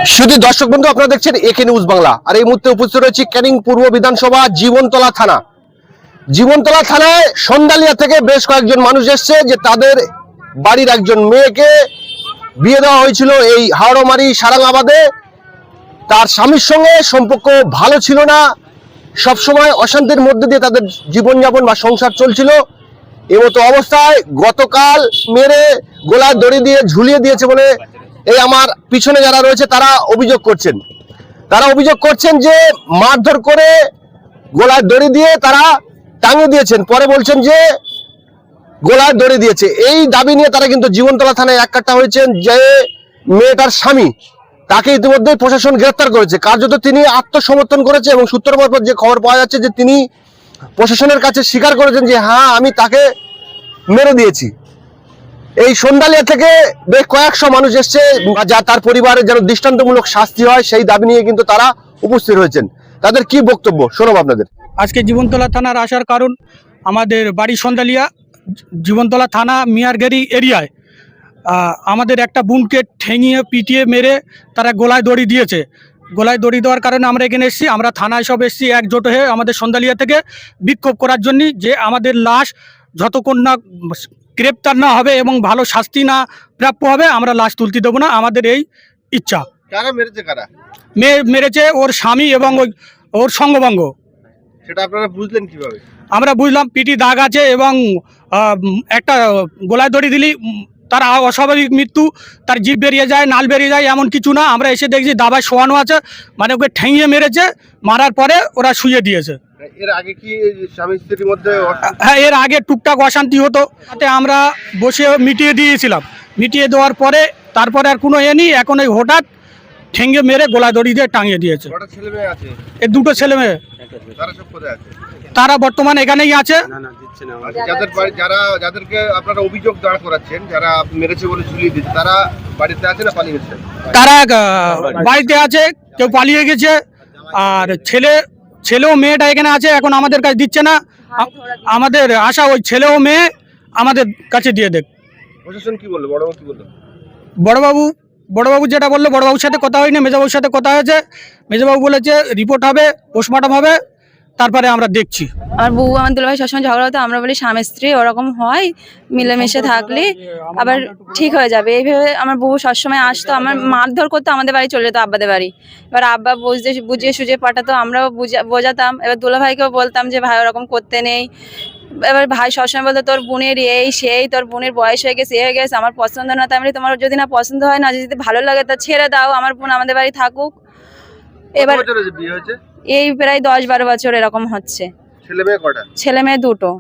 শুধু দর্শক বন্ধু, আপনারা দেখছেন একে নিউজ বাংলা। আর এই মুহূর্তে উপস্থিত রয়েছে ক্যানিং পূর্ব বিধানসভা জীবনতলা থানা। জীবনতলা থানায় সন্দালিয়া থেকে বেশ কয়েকজন মানুষ এসছে যে তাদের বাড়ির একজন মেয়েকে বিয়ে দেওয়া হয়েছিল এই হাওড়ামারি সারাঙ্গাবাদে। তার স্বামীর সঙ্গে সম্পর্ক ভালো ছিল না, সবসময় অশান্তির মধ্যে দিয়ে তাদের জীবনযাপন বা সংসার চলছিল। এমতো অবস্থায় গতকাল মেরে গলায় দড়ি দিয়ে ঝুলিয়ে দিয়েছে বলে এই আমার পিছনে যারা রয়েছে তারা অভিযোগ করছেন যে মারধর করে গলায় দড়ি দিয়ে তারা টাঙিয়ে দিয়েছেন। পরে বলছেন যে গলায় দড়ি দিয়েছে। এই দাবি নিয়ে তারা কিন্তু জীবনতলা থানায় এককাট্টা হয়েছেন। যে মেয়েটার স্বামী, তাকে ইতিমধ্যে প্রশাসন গ্রেফতার করেছে। কার্যত তিনি আত্মসমর্থন করেছে এবং সূত্র মারফত যে খবর পাওয়া যাচ্ছে যে তিনি প্রশাসনের কাছে স্বীকার করেছেন যে হ্যাঁ, আমি তাকে মেরে দিয়েছি। এই সন্দালিয়া থেকে বেশ কয়েকশো মানুষ এসছে, যা তার পরিবারের যেন দৃষ্টান্তমূলক শাস্তি হয় সেই দাবি নিয়ে কিন্তু তারা উপস্থিত হয়েছেন। তাদের কি বক্তব্য শোনাবো আপনাদের। আজকে জীবনতলা থানার আসার কারণ, আমাদের বাড়ি সন্দালিয়া, জীবনতলা থানা মিয়ারগেরি এরিয়ায় আমাদের একটা বোনকে ঠেঙিয়ে পিটিয়ে মেরে তারা গলায় দড়ি দিয়েছে। গলায় দড়ি দেওয়ার কারণে আমরা এখানে এসেছি। আমরা থানায় সব এসেছি একজোট হয়ে আমাদের সন্দালিয়া থেকে বিক্ষোভ করার জন্য, যে আমাদের লাশ যতক্ষণ না গ্রেপ্তার না হবে এবং ভালো শাস্তি না প্রাপ্য হবে আমরা লাশ তুলতে দেবো না। আমাদের এই ইচ্ছা। কারা মেরেছে? কারা মেরেছে? ওর স্বামী এবং ওর সঙ্গভঙ্গ। সেটা আপনারা বুঝলেন কিভাবে? আমরা বুঝলাম পিটি দাগ আছে এবং একটা গলায় দড়ি দিলি তার অস্বাভাবিক মৃত্যু, তার জিভ বেরিয়ে যায়, নাল বেরিয়ে যায়, এমন কিছু না। আমরা এসে দেখছি দাবায় শোয়ানো আছে, মানে ওকে ঠেঙিয়ে মেরেছে। মারার পরে ওরা শুয়ে দিয়েছে। এর আগে কি স্বামী স্ত্রীর মধ্যে? হ্যাঁ, এর আগে টুকটাক অশান্তি হতো, তাতে আমরা বসে মিটিয়ে দিয়েছিলাম। মিটিয়ে দেওয়ার পরে তারপরে আর কোনো নেই। এখন এই হঠাৎ ঠেঙে মেরে গলায় দড়ি দিয়ে টাঙিয়ে দিয়েছে। ছেলে মেয়ে আছে? এর দুটো ছেলে মেয়ে। তারা সব কোথায় আছে? তারা বর্তমানে এখানেই আছে। যাদেরকে আপনারা অভিযোগ দাঁড় করাচ্ছেন, যারা মেরেছে বলে ঝুলিয়ে দিচ্ছে, তারা বাড়িতে আছে না পালিয়ে গেছে? তারা বাড়িতে আছে, কেউ পালিয়ে গেছে। আর ছেলেও মেয়েটা এখানে আছে, এখন আমাদের কাছে দিচ্ছে না। আমাদের আশা ওই ছেলে ও মেয়ে আমাদের কাছে দিয়ে দেখ। প্রশাসন কি বললো? বড়বাবু কি বললো? বড়বাবু যেটা বললো, বড়বাবুর সাথে কথা হয়নি, মেজবাবুর সাথে কথা হয়েছে। মেজবাবু বলেছে রিপোর্ট হবে, পোস্টমর্টম হবে, তারপরে আমরা দেখছি। আমার বউ আমার দুলাভাই সবসময় ঝগড়া হতো। আমরা বলি স্বামী স্ত্রী ওরকম হয়, মিলেমিশে থাকলে আবার ঠিক হয়ে যাবে। এইভাবে আমার বউ সবসময় আসতো, আমার মারধর করতো, আমাদের বাড়ি চলে যেত আব্বাদের বাড়ি। এবার আব্বা বুঝিয়ে সুঝিয়ে পাঠাতো, আমরাও বোঝাতাম। এবার দুলাভাইকেও বলতাম যে ভাই ওরকম করতে নেই। এবার ভাই সবসময় বলতো তোর বোনের এই সেই, তোর বোনের বয়স হয়ে গেছে, হয়ে গেছে, আমার পছন্দ না। তাই বলি তোমার যদি না পছন্দ হয় না, যদি ভালো লাগে তা ছেড়ে দাও, আমার বোন আমাদের বাড়ি থাকুক। এবার এই প্রায় 10-12 বছর এরকম হচ্ছে। ছেলে মেয়ে কটা? ছেলে মেয়ে দুটো।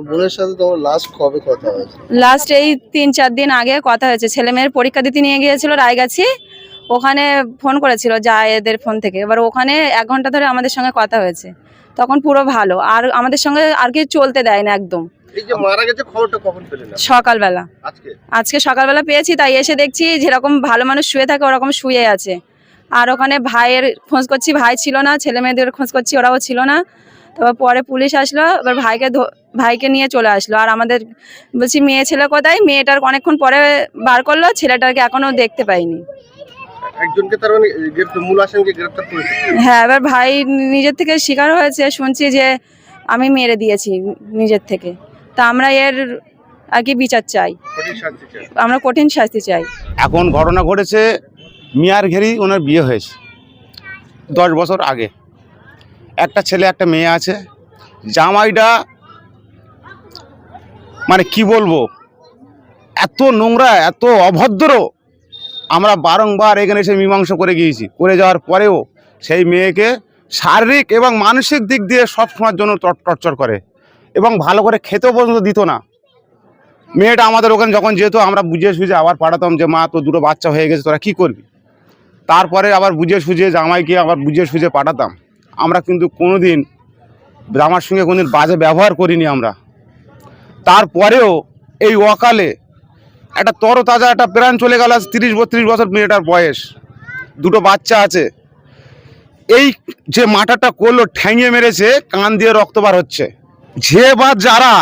বোনের সাথে তোমার লাস্ট কবে কথা হয়েছে? লাস্ট এই 3-4 দিন আগে কথা হয়েছে। ছেলে মেয়ের পরীক্ষা দিতে নিয়ে গিয়েছিল রায়গাছি, ওখানে ফোন করেছিল যা এদের ফোন থেকে। এবার ওখানে 1 ঘন্টা ধরে আমাদের সঙ্গে কথা হয়েছে, তখন পুরো ভালো। আর আমাদের সঙ্গে আর কি চলতে দেয় না একদম। এই যে মারা গেছে, খবরটা কখন পেলেন? সকালবেলা। আজকে সকালবেলা পেয়েছি, তাই এসে দেখছি যেরকম ভালো মানুষ শুয়ে থাকে ওরকম শুয়ে আছে। আর ওখানে ভাইয়ের খোঁজ করছি, ভাই ছিল না। ছেলে মেয়েদের খোঁজ করছি, ওরাও ছিল না। তারপর পরে পুলিশ আসলো, এবার ভাইকে নিয়ে চলে আসলো। আর আমাদের বলছি মেয়ে ছেলে কোথায়? মেয়েটার অনেকক্ষণ পরে বার করলো, ছেলেটাকে এখনো দেখতে পাইনি। একজনকে তার মানে মূল আসামিকে গ্রেফতার করেছে? হ্যাঁ, এবার ভাই নিজের থেকে স্বীকার হয়েছে, শুনছি যে আমি মেরে দিয়েছি নিজের থেকে। তা আমরা এর আর কি বিচার চাই, আমরা কঠিন শাস্তি চাই। এখন ঘটনা ঘটেছে মিয়ারঘেরি, ওনার বিয়ে হয়েছে 10 বছর আগে। একটা ছেলে একটা মেয়ে আছে। জামাইটা মানে কি বলবো, এত নোংরা, এত অভদ্র। আমরা বারংবার এখানে এসে মীমাংসা করে গিয়েছি। করে যাওয়ার পরেও সেই মেয়েকে শারীরিক এবং মানসিক দিক দিয়ে সব সময়ের জন্য টর্চার করে এবং ভালো করে খেতেও পর্যন্ত দিত না। মেয়েটা আমাদের ওখানে যখন যেত আমরা বুঝিয়ে সুঝিয়ে আবার পাঠাতাম যে মা তোর 2টো বাচ্চা হয়ে গেছে, তোরা কী করবি। তারপরে আবার বুঝিয়ে সুঝিয়ে জামাইকে আবার বুঝিয়ে সুঝিয়ে পাঠাতাম। আমরা কিন্তু কোনো দিন জামার সঙ্গে কোনোদিন বাজে ব্যবহার করিনি আমরা। তারপরেও এই অকালে একটা তরতাজা একটা প্রাণ চলে গেল। 30-32 বছর মেয়েটার বয়স, 2টো বাচ্চা আছে। এই যে মার্ডারটা করলো, ঠ্যাঙিয়ে মেরেছে, কান দিয়ে রক্ত বার হচ্ছে। যে বা যারা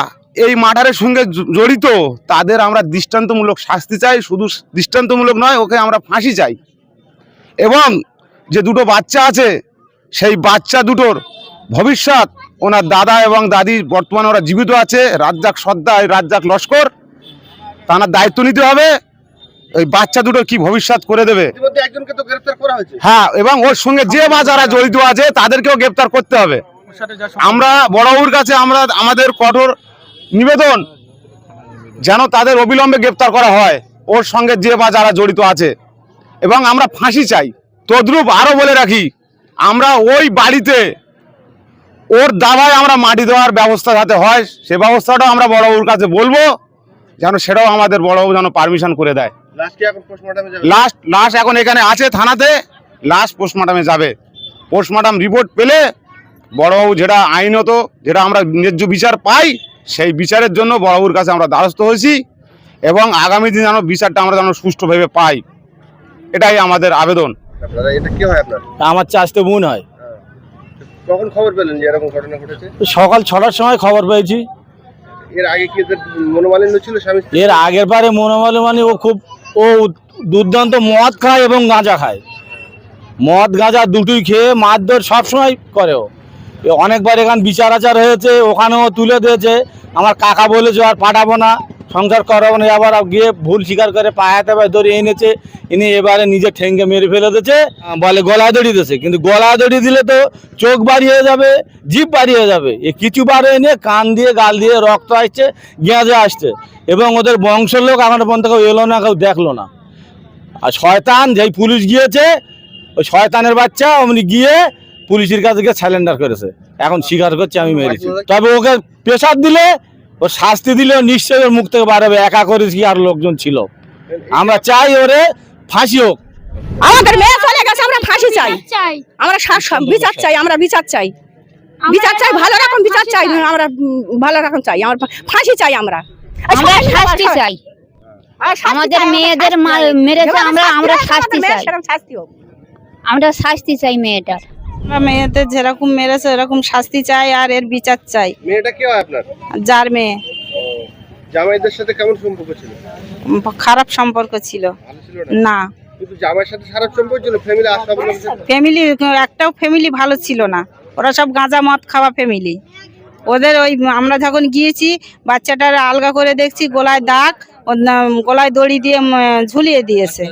এই মার্ডারের সঙ্গে জড়িত তাদের আমরা দৃষ্টান্তমূলক শাস্তি চাই। শুধু দৃষ্টান্তমূলক নয়, ওকে আমরা ফাঁসি চাই। এবং যে দুটো বাচ্চা আছে সেই বাচ্চা দুটোর ভবিষ্যৎ ওনার দাদা এবং দাদি বর্তমানে ওরা জীবিত আছে, রাজ্জাক সর্দার, রাজ্জাক লস্কর, তার দায়িত্ব নিতে হবে ওই বাচ্চা দুটোর কি ভবিষ্যৎ করে দেবে। ইতিমধ্যে একজনকে তো গ্রেফতার করা হয়েছে। হ্যাঁ, এবং ওর সঙ্গে যে বা যারা জড়িত আছে তাদেরকেও গ্রেপ্তার করতে হবে। আমরা বড়বাবুর কাছে আমাদের কঠোর নিবেদন যেন তাদের অবিলম্বে গ্রেপ্তার করা হয়, ওর সঙ্গে যে বা যারা জড়িত আছে, এবং আমরা ফাঁসি চাই। তদ্রূপ আরও বলে রাখি, আমরা ওই বাড়িতে ওর দাবায় আমরা মাটি দেওয়ার ব্যবস্থা যাতে হয় সে ব্যবস্থাটাও আমরা বড়বাবুর কাছে বলবো, যেন সেটাও আমাদের বড়বাবু যেন পারমিশন করে দেয়। লাশ এখন এখানে আছে থানাতে, লাশ পোস্টমর্টমে যাবে। পোস্টমর্টম রিপোর্ট পেলে বড়বাবু যেটা আইনত, যেটা আমরা ন্যায্য বিচার পাই, সেই বিচারের জন্য বড়বাবুর কাছে আমরা দ্বারস্থ হয়েছি, এবং আগামী দিন যেন বিচারটা আমরা যেন সুষ্ঠুভাবে পাই, এটাই আমাদের আবেদন। এটা কি হয় আপনার? আমার চাষতে বোন হয়। কখন খবর পেলেন যে এরকম ঘটনা ঘটেছে? সকাল 6টার সময় খবর পেয়েছি। এর আগে কি এদের মনোমালিন্য ছিল স্বামী স্ত্রী? এর আগের বারে মনোমালিন্য ও দুর্দান্ত মদ খায় এবং গাঁজা খায়। মদ গাঁজা দুটোই খেয়ে মারধর সবসময় করে। ও অনেকবার এখানে বিচার আচার হয়েছে, ওখানেও তুলে দিয়েছে। আমার কাকা বলেছে আর পাঠাবো না, সংসার করাবো না। আবার গিয়ে ভুল স্বীকার করে পায়াতে পায়ে ধরে এনেছে, এনে এবারে নিজে ঠেঙ্গে মেরে ফেলে দিয়েছে, বলে গলায় দড়ি দিয়েছে। কিন্তু গলায় দড়ি দিলে তো চোখ বাড়িয়ে যাবে, জিভ বাড়িয়ে যাবে, এ কিছু বার এনে কান দিয়ে গাল দিয়ে রক্ত আসছে, গেঁজে আসছে, এবং ওদের বংশের লোক এখনো পর্যন্ত কেউ এলো না, কেউ দেখলো না। আর শয়তান যেই পুলিশ গিয়েছে, ওই শয়তানের বাচ্চা অমনি গিয়ে পুলিশের কাছে গিয়ে স্যালেন্ডার করেছে, এখন স্বীকার করছে আমি মেরেছি। তবে ওকে প্রেসার দিলে, ওর শাস্তি দিলে নিশ্চয়ই ওর মুখ থেকে বার হবে। একা করেছি আর লোকজন ছিল। আমরা চাই ওরে ফাঁসি হোক। আমাদের মেয়ে চলে গেছে, আমরা ফাঁসি চাই, আমরা বিচার চাই, আমরা বিচার চাই, বিচার চাই, ভালো রকম বিচার চাই, আমরা ভালো রকম চাই, আমরা ফাঁসি চাই, আমরা শাস্তি চাই। আমাদের মেয়েদের মেরেছে, আমরা শাস্তি চাই, শাস্তি হোক, আমরা শাস্তি চাই মেয়েটার। আমরা মেয়েদের যেরকম মেরেছে এরকম শাস্তি চাই, আর এর বিচার চাই। মেয়েটা কি হয় আপনার? যার মেয়ে। জামাইদের সাথে কেমন সম্পর্ক ছিল? খারাপ সম্পর্ক ছিল ভালো ছিল না। কিন্তু জামাইয়ের সাথে খারাপ সম্পর্ক ছিল, ফ্যামিলি আসা বলে ফ্যামিলি একটাও ফ্যামিলি ভালো ছিল না, ওরা সব গাঁজা মদ খাওয়া ফ্যামিলি। ওদের ওই আমরা যখন গিয়েছি বাচ্চাটার আলগা করে দেখছি, গলায় দাগ, গলায় দড়ি দিয়ে ঝুলিয়ে দিয়েছে।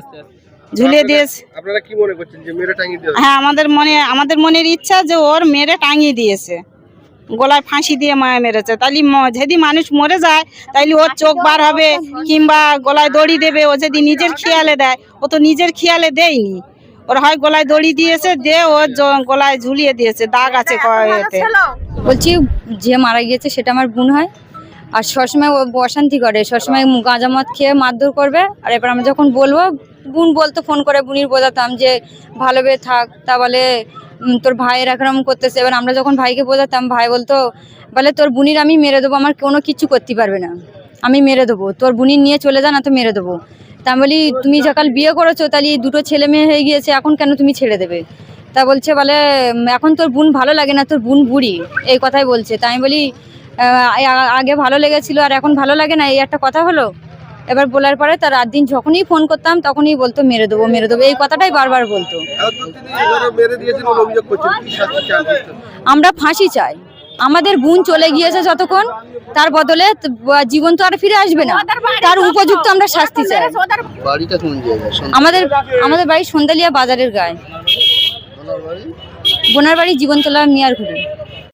আপনারা কি মনে করছেন যে মেরে টাঙিয়ে দিয়েছে? হ্যাঁ, আমাদের মনের ইচ্ছা যে ওর মেরে টাঙিয়ে দিয়েছে, গলায় ফাঁসি দিয়ে মায়া মেরেছে। তাইলে যদি মানুষ মরে যায় তাইলে ওর চোখ বার হবে, কিংবা গলায় দড়ি দেবে। ও যদি নিজের খেয়ালে দেয়, ও তো নিজের খেয়ালে দেয়নি, ওর হয় গলায় দড়ি দিয়েছে, ওর গলায় ঝুলিয়ে দিয়েছে, দাগ আছে এতে। বলছি যে মারা গিয়েছে সেটা আমার বোন হয়, আর সবসময় ও অশান্তি করে, সবসময় গাঁজা মদ খেয়ে মারধর করবে। আর এবার আমি যখন বলবো, বোন বলতো, ফোন করে বুনির বোঝাতাম যে ভালোভাবে থাক, তা বলে তোর ভাইয়ের একরকম করতেছে। এবার আমরা যখন ভাইকে বোঝাতাম, ভাই বলতো বলে তোর বুনির আমি মেরে দেবো, আমার কোনো কিছু করতে পারবে না, আমি মেরে দেবো, তোর বুনির নিয়ে চলে যা না তো মেরে দেবো। তা আমি বলি তুমি যখন বিয়ে করেছো তাহলে দুটো ছেলে মেয়ে হয়ে গিয়েছে, এখন কেন তুমি ছেড়ে দেবে? তা বলছে বলে এখন তোর বোন ভালো লাগে না, তোর বোন বুড়ি, এই কথাই বলছে। তাই আমি বলি আগে ভালো লেগেছিল আর এখন ভালো লাগে না, এই একটা কথা হলো। এবার বলার পরে তার রাত দিন যখনই ফোন করতাম তখনই বলতো মেরে দেবো, এই কথাটাই বারবার বলতো। আমরা ফাঁসি চাই, আমাদের বোন চলে গিয়েছে যতক্ষণ, তার বদলে জীবন তো আর ফিরে আসবে না, তার উপযুক্ত আমরা শাস্তি চাই। আমাদের বাড়ি সন্দালিয়া বাজারের গায়ে, বোনার বাড়ি জীবনতলা মিয়ারঘুরি।